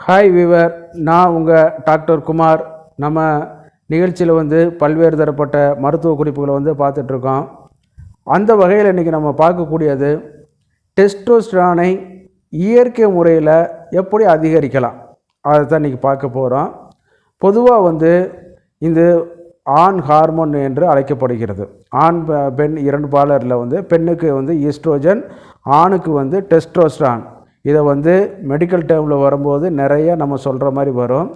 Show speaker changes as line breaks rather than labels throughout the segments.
Hi viewer, நான் உங்கள் doctor Kumar. நம்ம நிகழ்ச்சியில் பல்வேறு தரப்பட்ட மருத்துவ குறிப்புகளை பார்த்துட்ருக்கோம். அந்த வகையில் இன்றைக்கி நம்ம பார்க்கக்கூடியது டெஸ்டோஸ்டரானை இயற்கை முறையில் எப்படி அதிகரிக்கலாம் அதை தான் இன்றைக்கி பார்க்க போகிறோம். பொதுவாக இந்த ஆண் ஹார்மோன் என்று அழைக்கப்படுகிறது. ஆண் பெண் இரண்டு பாலரில் பெண்ணுக்கு ஈஸ்ட்ரோஜன், ஆணுக்கு டெஸ்டோஸ்டரான். இதை மெடிக்கல் டேர்மில் வரும்போது நிறைய நம்ம சொல்கிற மாதிரி வரும்.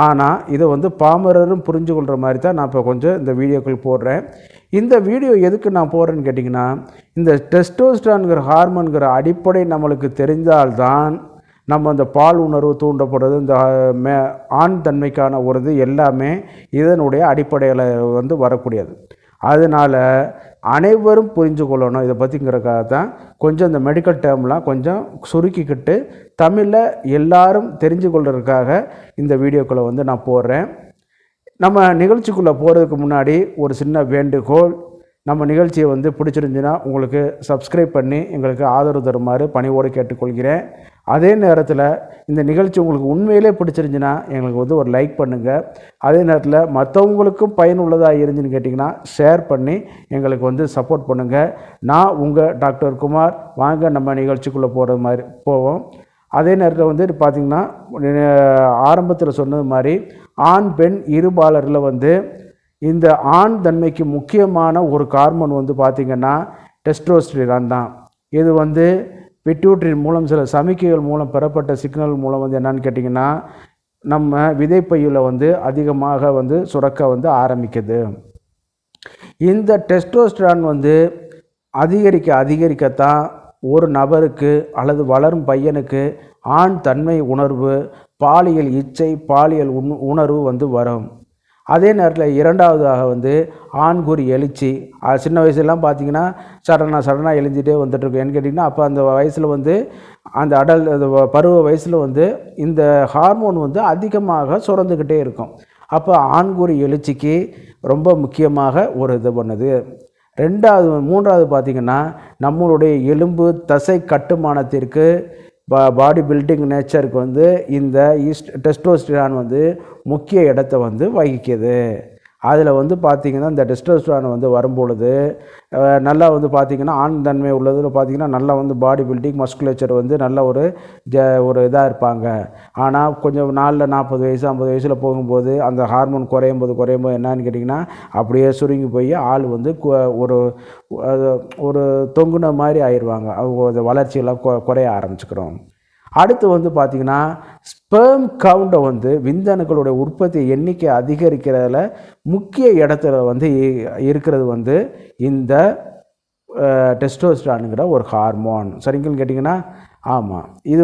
ஆனால் இதை பாமரரும் புரிஞ்சு கொள்கிற மாதிரி தான் நான் இப்போ கொஞ்சம் இந்த வீடியோக்கள் போடுறேன். இந்த வீடியோ எதுக்கு நான் போடுறேன்னு கேட்டிங்கன்னா, இந்த டெஸ்டோஸ்டரான்கிற ஹார்மோன்கிற அடிப்படை நம்மளுக்கு தெரிந்தால்தான் நம்ம அந்த பால் உணர்வு தூண்டப்படுறது, இந்த ஆண் தன்மைக்கான ஒரு இது எல்லாமே இதனுடைய அடிப்படையில் வரக்கூடியது. அதனால் அனைவரும் புரிஞ்சு கொள்ளணும் இதை பற்றிங்கிறக்காக தான் கொஞ்சம் இந்த மெடிக்கல் டேர்ம்லாம் கொஞ்சம் சுருக்கிக்கிட்டு தமிழில் எல்லாரும் தெரிஞ்சு கொள்கிறதுக்காக இந்த வீடியோக்களை நான் போடுறேன். நம்ம நிகழ்ச்சிக்குள்ளே போகிறதுக்கு முன்னாடி ஒரு சின்ன வேண்டுகோள். நம்ம நிகழ்ச்சியை பிடிச்சிருந்துச்சுன்னா உங்களுக்கு சப்ஸ்கிரைப் பண்ணி எங்களுக்கு ஆதரவு தருமாறு பணிவோடு கேட்டுக்கொள்கிறேன். அதே நேரத்தில் இந்த நிகழ்ச்சி உங்களுக்கு உண்மையிலே பிடிச்சிருந்துச்சுன்னா எங்களுக்கு ஒரு லைக் பண்ணுங்கள். அதே நேரத்தில் மற்றவங்களுக்கும் பயனுள்ளதாக இருந்துச்சுன்னு கேட்டிங்கன்னா ஷேர் பண்ணி எங்களுக்கு சப்போர்ட் பண்ணுங்கள். நான் உங்கள் டாக்டர் குமார். வாங்க நம்ம நிகழ்ச்சிக்குள்ளே போகிற மாதிரி போவோம். அதே நேரத்தில் பார்த்திங்கன்னா ஆரம்பத்தில் சொன்னது மாதிரி ஆண் பெண் இருபாலரில் இந்த ஆண் தன்மைக்கு முக்கியமான ஒரு ஹார்மோன் பார்த்திங்கன்னா டெஸ்டோஸ்டரான் தான். இது பிட்யூட்டரி மூலம் சில சமிக்கைகள் மூலம் பெறப்பட்ட சிக்னல் மூலம் என்னன்னு கேட்டிங்கன்னா நம்ம விதைப்பையில் அதிகமாக சுரக்க ஆரம்பிக்குது. இந்த டெஸ்டோஸ்டரான் அதிகரிக்கத்தான் ஒரு நபருக்கு அல்லது வளரும் பையனுக்கு ஆண் தன்மை உணர்வு, பாலியல் இச்சை, பாலியல் உணர்வு வரும். அதே நேரத்தில் இரண்டாவதாக ஆண்குறி எழுச்சி. சின்ன வயசுலாம் பார்த்திங்கன்னா சடனாக எழுஞ்சிட்டே வந்துட்டுருக்கும். ஏன்னு கேட்டிங்கன்னா அப்போ அந்த வயசில் அந்த பருவ வயசில் இந்த ஹார்மோன் அதிகமாக சுரந்துக்கிட்டே இருக்கும். அப்போ ஆண்குறி எழுச்சிக்கு ரொம்ப முக்கியமாக ஒரு இது பண்ணுது. மூன்றாவது பார்த்திங்கன்னா நம்மளுடைய எலும்பு தசை கட்டுமானத்திற்கு, பாடி பில்டிங் நேச்சருக்கு இந்த டெஸ்டோஸ்டரான் முக்கிய இடத்தை வகிக்குது. அதில் பார்த்திங்கன்னா இந்த டெஸ்டோஸ்டரான் வரும்பொழுது நல்லா பார்த்திங்கன்னா ஆண் தன்மை உள்ளதில் பார்த்திங்கன்னா நல்லா பாடி பில்டிங் மஸ்குலேச்சர் நல்ல ஒரு இதாக இருப்பாங்க. ஆனால் கொஞ்சம் நாளில் 40 வயசு 50 வயசில் போகும்போது அந்த ஹார்மோன் குறையும் போது என்னன்னு கேட்டிங்கன்னா அப்படியே சுருங்கி போய் ஆள் ஒரு ஒரு தொங்குன மாதிரி ஆயிடுவாங்க. அவங்க வளர்ச்சியெல்லாம் குறைய ஆரம்பிச்சுக்கிறோம். அடுத்து பார்த்திங்கன்னா ஸ்பெர்ம் கவுண்டை விந்தணுக்களுடைய உற்பத்தி எண்ணிக்கை அதிகரிக்கிறதுல முக்கிய இடத்துல இருக்கிறது இந்த டெஸ்டோஸ்டரானுங்கிற ஒரு ஹார்மோன். சரிங்கன்னு கேட்டிங்கன்னா ஆமாம், இது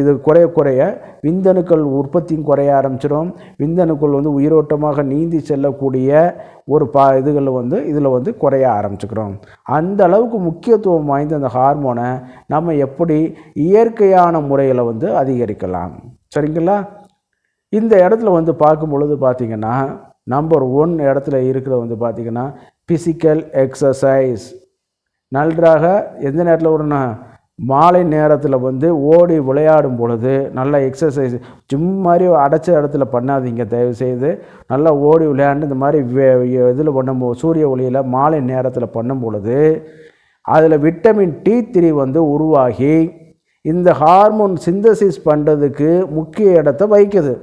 இது குறைய விந்தணுக்கள் உற்பத்தியும் குறைய ஆரம்பிச்சிடும். விந்தணுக்கள் உயிரோட்டமாக நீந்தி செல்லக்கூடிய ஒரு இதுகள் இதில் குறைய ஆரம்பிச்சுக்கிறோம். அந்த அளவுக்கு முக்கியத்துவம் வாய்ந்த அந்த ஹார்மோனை நம்ம எப்படி இயற்கையான முறையில் அதிகரிக்கலாம். சரிங்களா? இந்த இடத்துல பார்க்கும் பொழுது பார்த்திங்கன்னா நம்பர் 1 இடத்துல இருக்கிற பார்த்திங்கன்னா ஃபிசிக்கல் எக்ஸசைஸ். நன்றாக எந்த நேரத்தில் விடணும், மாலை நேரத்தில் ஓடி விளையாடும் பொழுது நல்லா எக்ஸசைஸ். ஜிம் மாதிரி அடைச்ச இடத்துல பண்ணாதீங்க தயவுசெய்து. நல்லா ஓடி விளையாண்டு இந்த மாதிரி இதில் பண்ணும்போது சூரிய ஒளியில் மாலை நேரத்தில் பண்ணும் பொழுது அதில் விட்டமின் D3 உருவாகி இந்த ஹார்மோன் சிந்தசிஸ் பண்ணுறதுக்கு முக்கிய இடத்தை வகிக்குது.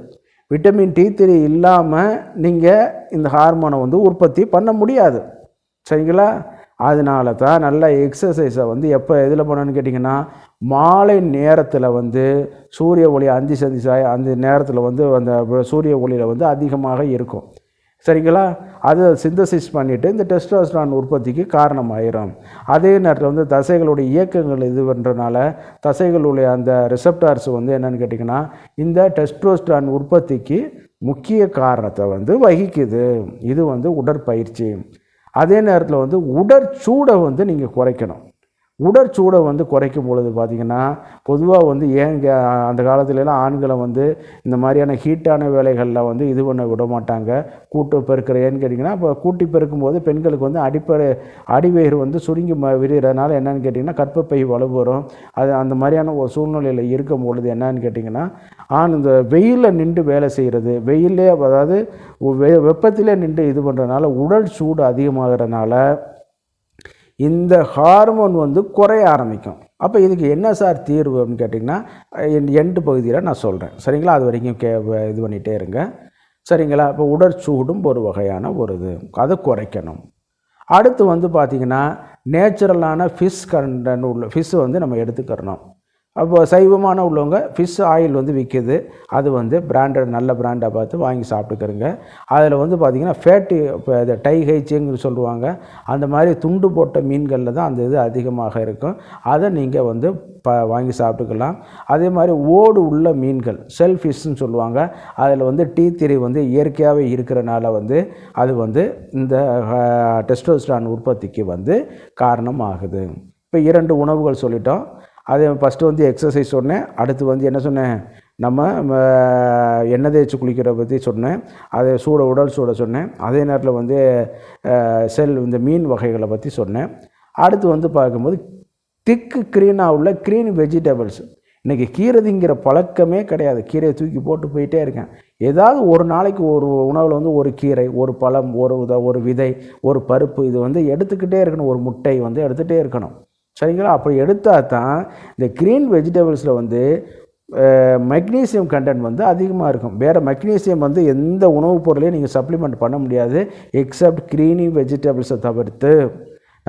விட்டமின் D3 இல்லாமல் நீங்கள் இந்த ஹார்மோனை உற்பத்தி பண்ண முடியாது. சரிங்களா? அதனால தான் நல்ல எக்ஸசைஸை எப்போ எதில் பண்ணணும்னு கேட்டிங்கன்னா மாலை நேரத்தில் சூரிய ஒளி அந்த நேரத்தில் அந்த சூரிய ஒளியில் அதிகமாக இருக்கும். சரிங்களா? அது சிந்தசிஸ் பண்ணிவிட்டு இந்த டெஸ்டோஸ்டரான் உற்பத்திக்கு காரணமாயிரும். அதே நேரத்தில் தசைகளுடைய இயக்கங்கள் இது பண்ணுறதுனால தசைகளுடைய அந்த ரிசப்டார்ஸ் என்னென்னு கேட்டிங்கன்னா இந்த டெஸ்டோஸ்டரான் உற்பத்திக்கு முக்கிய காரணத்தை வகிக்குது. இது உடற்பயிற்சி. அதே நேரத்தில் உடற்சூடை நீங்கள் குறைக்கணும். உடற்சூடை வந்து குறைக்கும் பொழுது பார்த்திங்கன்னா பொதுவாக வந்து ஏங்க அந்த காலத்துலலாம் ஆண்களை வந்து இந்த மாதிரியான ஹீட்டான வேலைகளில் வந்து இது பண்ண விட மாட்டாங்க. கூட்டு பெருக்கிற ஏன்னு கேட்டிங்கன்னா, இப்போ கூட்டி பெருக்கும்போது பெண்களுக்கு வந்து அடிவயிறு வந்து சுருங்கி விரிகிறதுனால என்னென்னு கேட்டிங்கன்னா கர்ப்பப்பை வலுவரும். அது அந்த மாதிரியான ஒரு சூழ்நிலையில் இருக்கும் பொழுது என்னன்னு கேட்டிங்கன்னா, இந்த வெயிலில் நின்று வேலை செய்கிறது, வெயிலே அதாவது வெப்பத்திலே நின்று இது பண்ணுறதுனால உடல் சூடு அதிகமாகிறதுனால இந்த ஹார்மோன் வந்து குறைய ஆரம்பிக்கும். அப்போ இதுக்கு என்ன சார் தீர்வு அப்படின்னு கேட்டிங்கன்னா, எண்டு பகுதியில் நான் சொல்கிறேன். சரிங்களா? அது வரைக்கும் இது பண்ணிகிட்டே இருங்க. சரிங்களா? இப்போ உடற்சூடும் ஒரு வகையான ஒரு இது, அதை குறைக்கணும். அடுத்து வந்து பார்த்திங்கன்னா, நேச்சுரலான ஃபிஷ் கண்டென்ட் உள்ள ஃபிஷ் வந்து நம்ம எடுத்துக்கிறணும். அப்போ சைவமான உள்ளவங்க ஃபிஷ் ஆயில் வந்து விற்கிது, அது வந்து பிராண்டட் நல்ல பிராண்டாக பார்த்து வாங்கி சாப்பிட்டுக்கிறங்க. அதில் வந்து பார்த்திங்கன்னா ஃபேட்டி இப்போ இதை டைஹைச்சிங்னு சொல்லுவாங்க, அந்த மாதிரி துண்டு போட்ட மீன்களில் தான் அந்த இது அதிகமாக இருக்கும். அதை நீங்கள் வந்து வாங்கி சாப்பிட்டுக்கலாம். அதே மாதிரி ஓடு உள்ள மீன்கள் செல் ஃபிஷ்ன்னு சொல்லுவாங்க, அதில் வந்து T3 வந்து இயற்கையாகவே இருக்கிறனால வந்து அது வந்து இந்த டெஸ்டோஸ்டரான் உற்பத்திக்கு வந்து காரணமாகுது. இப்போ 2 உணவுகள் சொல்லிட்டோம். அது ஃபஸ்ட்டு வந்து எக்ஸசைஸ் சொன்னேன். அடுத்து வந்து என்ன சொன்னேன், நம்ம எண்ணெய் தேய்ச்சி குளிக்கிற பற்றி சொன்னேன். அதை உடல் சூட சொன்னேன். அதே நேரத்தில் வந்து இந்த மீன் வகைகளை பற்றி சொன்னேன். அடுத்து வந்து பார்க்கும்போது திக்கு க்ரீனாக உள்ள க்ரீன் வெஜிடபிள்ஸ். இன்றைக்கி கீரை திங்கிற பழக்கமே கிடையாது. கீரையை தூக்கி போட்டு போயிட்டே இருக்கேன். ஏதாவது ஒரு நாளைக்கு ஒரு உணவில் வந்து ஒரு கீரை, ஒரு பழம், ஒரு விதை, ஒரு பருப்பு, இது வந்து எடுத்துக்கிட்டே இருக்கணும். ஒரு முட்டை வந்து எடுத்துகிட்டே இருக்கணும். சரிங்களா? அப்படி எடுத்தால் தான் இந்த க்ரீன் வெஜிடபிள்ஸில் வந்து மெக்னீசியம் கண்டென்ட் வந்து அதிகமாக இருக்கும். வேறு மெக்னீசியம் வந்து எந்த உணவுப் பொருளையும் நீங்கள் சப்ளிமெண்ட் பண்ண முடியாது, எக்ஸப்ட் க்ரீனி வெஜிடபிள்ஸை தவிர்த்து.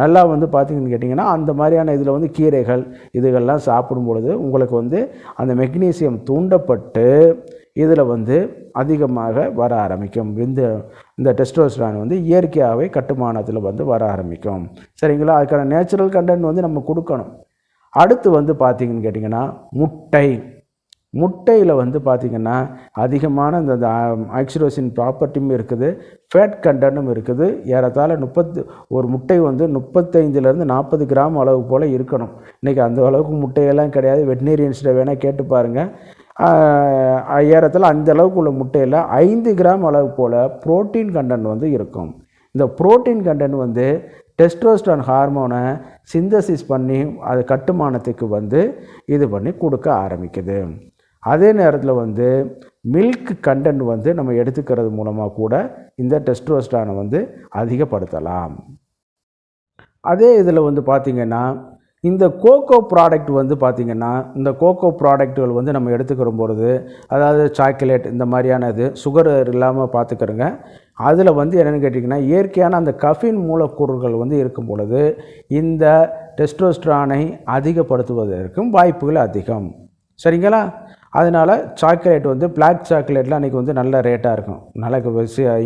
நல்லா வந்து பார்த்திங்கன்னு கேட்டிங்கன்னா, அந்த மாதிரியான இதில் வந்து கீரைகள் இதுகள்லாம் சாப்பிடும் பொழுது உங்களுக்கு வந்து அந்த மெக்னீசியம் தூண்டப்பட்டு இதில் வந்து அதிகமாக வர ஆரம்பிக்கும். இந்த டெஸ்டோஸ்டரான் வந்து இயற்கையாகவே கட்டுமானத்தில் வந்து வர ஆரம்பிக்கும். சரிங்களா? அதுக்கான நேச்சுரல் கண்டென்ட் வந்து நம்ம கொடுக்கணும். அடுத்து வந்து பார்த்திங்கன்னு கேட்டிங்கன்னா, முட்டையில் வந்து பார்த்திங்கன்னா அதிகமான இந்த ஆக்சிடோசின் ப்ராப்பர்ட்டியும் இருக்குது, ஃபேட் கண்டென்ட்டும் இருக்குது. ஏறத்தாழ ஒரு முட்டை வந்து 35லேருந்து 40 கிராம் அளவு போல் இருக்கணும். இன்றைக்கி அந்த அளவுக்கு முட்டையெல்லாம் கிடையாது. வெட்டினேரியன்ஸ்கிட்ட வேணால் கேட்டு பாருங்கள். ஏறத்தாழ அந்த அளவுக்கு உள்ள முட்டையில் 5 கிராம் அளவு போல் புரோட்டீன் கண்டென்ட் வந்து இருக்கும். இந்த புரோட்டீன் கண்டென்ட் வந்து டெஸ்டோஸ்டரான் ஹார்மோனை சிந்தசிஸ் பண்ணி அது கட்டுமானத்துக்கு வந்து இது பண்ணி கொடுக்க ஆரம்பிக்குது. அதே நேரத்தில் வந்து மில்க் கண்டென்ட் வந்து நம்ம எடுத்துக்கிறது மூலமாக கூட இந்த டெஸ்டோஸ்டரானை வந்து அதிகப்படுத்தலாம். அதே இதில் வந்து பார்த்திங்கன்னா, இந்த கோகோ ப்ராடக்ட் வந்து பார்த்திங்கன்னா, இந்த கோகோ ப்ராடக்ட்டுகள் வந்து நம்ம எடுத்துக்கிற பொழுது, அதாவது சாக்லேட் இந்த மாதிரியான இது சுகர் இல்லாமல் பார்த்துக்கிறோங்க. அதில் வந்து என்னென்னு கேட்டிங்கன்னா, இயற்கையான அந்த கஃபின் மூலக்கூறுகள் வந்து இருக்கும் பொழுது இந்த டெஸ்டோஸ்டரானை அதிகப்படுத்துவதற்கும் வாய்ப்புகள் அதிகம். சரிங்களா? அதனால் சாக்லேட் வந்து பிளாக் சாக்லேட்லாம் அன்றைக்கி வந்து நல்ல ரேட்டாக இருக்கும். நல்லா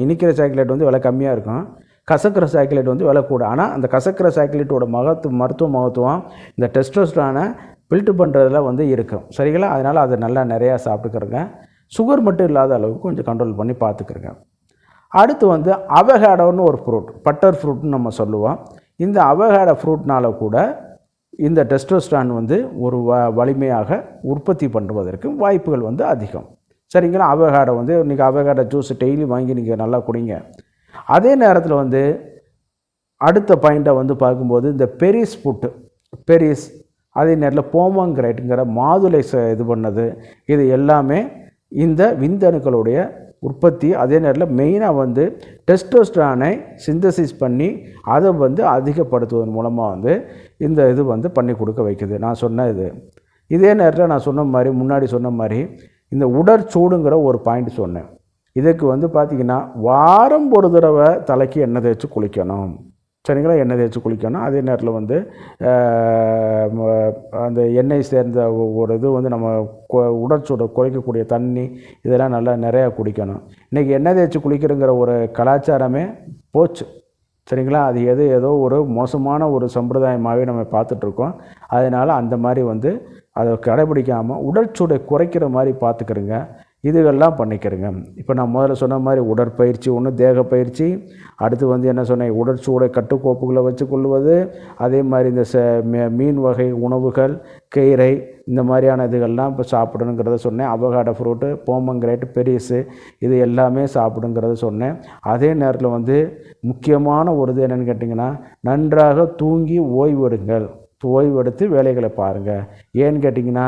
இனிக்கிற சாக்லேட் வந்து விலை கம்மியாக இருக்கும். கசக்கிற சாக்லேட் வந்து விலை கூட. ஆனால் அந்த கசக்கிற சாக்லேட்டோட மருத்துவ மகத்துவம் இந்த டெஸ்டோஸ்டரானை ஃபில்டர் பண்ணுறதுல வந்து இருக்கும். சரிங்களா? அதனால் அதை நல்லா நிறையா சாப்பிட்டுக்கிறங்க. சுகர் மட்டும் இல்லாத அளவுக்கு கொஞ்சம் கண்ட்ரோல் பண்ணி பார்த்துக்கிறங்க. அடுத்து வந்து அவகேடோன்னு ஒரு ஃப்ரூட், பட்டர் ஃப்ரூட்னு நம்ம சொல்லுவோம். இந்த அவகேடோ ஃப்ரூட்னால் கூட இந்த டெஸ்டோஸ்டரான் வந்து ஒரு வலிமையாக உற்பத்தி பண்ணுவதற்கு வாய்ப்புகள் வந்து அதிகம். சரிங்களா? அவகேடோ வந்து இன்றைக்கி அவகேடோ ஜூஸ் டெய்லி வாங்கி நீங்கள் நல்லா குடிங்க. அதே நேரத்தில் வந்து அடுத்த பாயிண்ட்டை வந்து பார்க்கும்போது இந்த பெரிஸ் அதே நேரத்தில் போமோகிரேட்டுங்கிற மாதுளை இது பண்ணது, இது எல்லாமே இந்த விந்தணுக்களுடைய உற்பத்தி. அதே நேரத்தில் மெயினாக வந்து டெஸ்டோஸ்டரானை சிந்தசிஸ் பண்ணி அதை வந்து அதிகப்படுத்துவதன் மூலமாக வந்து இந்த இது வந்து பண்ணி கொடுக்க வைக்குது. நான் சொன்ன இதே நேரத்தில் நான் முன்னாடி சொன்ன மாதிரி இந்த உடற்சூடுங்கிற ஒரு பாயிண்ட் சொன்னேன். இதுக்கு வந்து பார்த்திங்கன்னா வாரம் ஒரு தடவை தலைக்கு எண்ணெய் தேய்ச்சி குளிக்கணும். சரிங்களா? எண்ணெய் தேய்ச்சி குளிக்கணும். அதே நேரத்தில் வந்து அந்த எண்ணெய் சேர்ந்த ஒரு இது வந்து நம்ம உடற்சூடை குறைக்கக்கூடிய தண்ணி இதெல்லாம் நல்லா நிறையா குடிக்கணும். இன்றைக்கி எண்ணெய் தேய்ச்சி குளிக்கிறங்கிற ஒரு கலாச்சாரமே போச்சு. சரிங்களா? அது ஏதோ ஒரு மோசமான ஒரு சம்பிரதாயமாகவே நம்ம பார்த்துட்ருக்கோம். அதனால் அந்த மாதிரி வந்து அதை கடைபிடிக்காமல் உடற்சூடை குறைக்கிற மாதிரி பார்த்துக்கிறோங்க. இதுகள்லாம் பண்ணிக்கிறேங்க. இப்போ நான் முதல்ல சொன்ன மாதிரி உடற்பயிற்சி ஒன்று, தேக பயிற்சி, அடுத்து வந்து என்ன சொன்னேன், உடற்சூடை கட்டுக்கோப்புகளை வச்சு கொள்வது, அதே மாதிரி இந்த மீன் வகை உணவுகள், கீரை, இந்த மாதிரியான இதுகள்லாம் இப்போ சாப்பிடணுங்கிறத சொன்னேன். அவகாடோ ஃப்ரூட்டு, போமங்கிரேட், பெரிஸு, இது எல்லாமே சாப்பிடுங்கிறத சொன்னேன். அதே நேரத்தில் வந்து முக்கியமான ஒரு இது என்னென்னு கேட்டிங்கன்னா, நன்றாக தூங்கி ஓய்வெடுங்கள். ஓய்வெடுத்து வேலைகளை பாருங்கள். ஏன்னு கேட்டிங்கன்னா,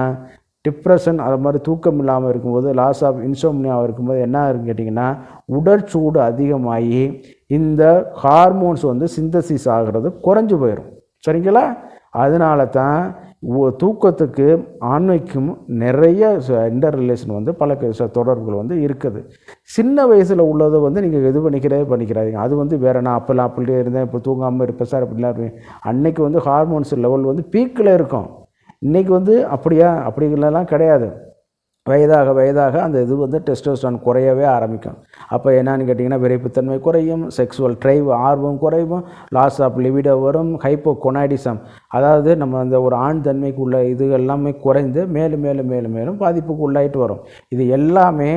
டிப்ரெஷன் அது மாதிரி தூக்கம் இல்லாமல் இருக்கும்போது, லாஸ் ஆஃப் இன்சோம்னியாவாக இருக்கும்போது என்ன ஆகுதுன்னு கேட்டிங்கன்னா, உடற்சூடு அதிகமாகி இந்த ஹார்மோன்ஸ் வந்து சிந்தசிஸ் ஆகிறது குறைஞ்சி போயிடும். சரிங்களா? அதனால தான் தூக்கத்துக்கு ஆண்மைக்கும் நிறைய இன்டர் ரிலேஷன் வந்து பல தொடர்புகள் வந்து இருக்குது. சின்ன வயசில் உள்ளதை வந்து நீங்கள் இது பண்ணிக்கிறாதீங்க. அது வந்து வேறு, நான் அப்படியே இருந்தேன், இப்போ தூங்காமல் இருப்பேன் சார் அப்படிலாம் இருப்பேன். அன்னைக்கு வந்து ஹார்மோன்ஸ் லெவல் வந்து பீக்கில் இருக்கும். இன்றைக்கி வந்து அப்படிலாம் கிடையாது. வயதாக அந்த இது வந்து டெஸ்டோஸ்டரான் குறையவே ஆரம்பிக்கும். அப்போ என்னன்னு கேட்டிங்கன்னா, விரைப்புத்தன்மை குறையும், செக்ஸுவல் ட்ரைவ் ஆர்வம் குறையும், லாஸ் ஆஃப் லிபிடோ வரும், ஹைப்போகொனாடிசம், அதாவது நம்ம அந்த ஒரு ஆண் தன்மைக்கு உள்ள இது எல்லாமே குறைந்து மேலும் பாதிப்புக்கு உள்ளாயிட்டு வரும். இது எல்லாமே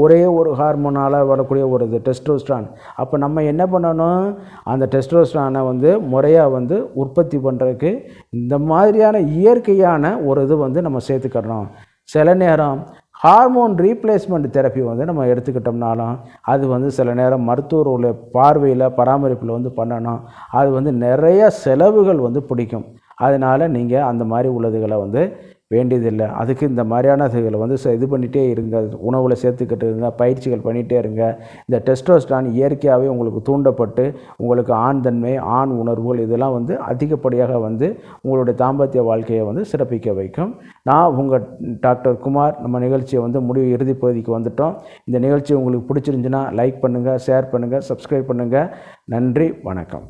ஒரே ஒரு ஹார்மோனால் வரக்கூடிய ஒரு இது டெஸ்டோஸ்டரான். அப்போ நம்ம என்ன பண்ணணும், அந்த டெஸ்டோஸ்டரானை வந்து முறையாக வந்து உற்பத்தி பண்ணுறதுக்கு இந்த மாதிரியான இயற்கையான ஒரு இது வந்து நம்ம சேர்த்துக்கிறோம். சில நேரம் ஹார்மோன் ரீப்ளேஸ்மெண்ட் தெரப்பி வந்து நம்ம எடுத்துக்கிட்டோம்னாலும் அது வந்து சில நேரம் மருத்துவருடைய பார்வையில் பராமரிப்பில் வந்து பண்ணணும். அது வந்து நிறைய செலவுகள் வந்து பிடிக்கும். அதனால் நீங்கள் அந்த மாதிரி உள்ளதுகளை வந்து வேண்டியதில்லை. அதுக்கு இந்த மாதிரியான இதுகளை வந்து இது பண்ணிகிட்டே இருங்க, உணவில் சேர்த்துக்கிட்டு இருங்க, பயிற்சிகள் பண்ணிகிட்டே இருங்க. இந்த டெஸ்டோஸ்டரான் இயற்கையாகவே உங்களுக்கு தூண்டப்பட்டு உங்களுக்கு ஆண் தன்மை, ஆண் உணர்வுகள் இதெல்லாம் வந்து அதிகப்படியாக வந்து உங்களுடைய தாம்பத்திய வாழ்க்கையை வந்து சிறப்பிக்க வைக்கும். நான் உங்கள் டாக்டர் குமார். நம்ம நிகழ்ச்சியை வந்து இறுதி பகுதிக்கு வந்துட்டோம். இந்த நிகழ்ச்சி உங்களுக்கு பிடிச்சிருந்துச்சுன்னா லைக் பண்ணுங்கள், ஷேர் பண்ணுங்கள், சப்ஸ்கிரைப் பண்ணுங்கள். நன்றி, வணக்கம்.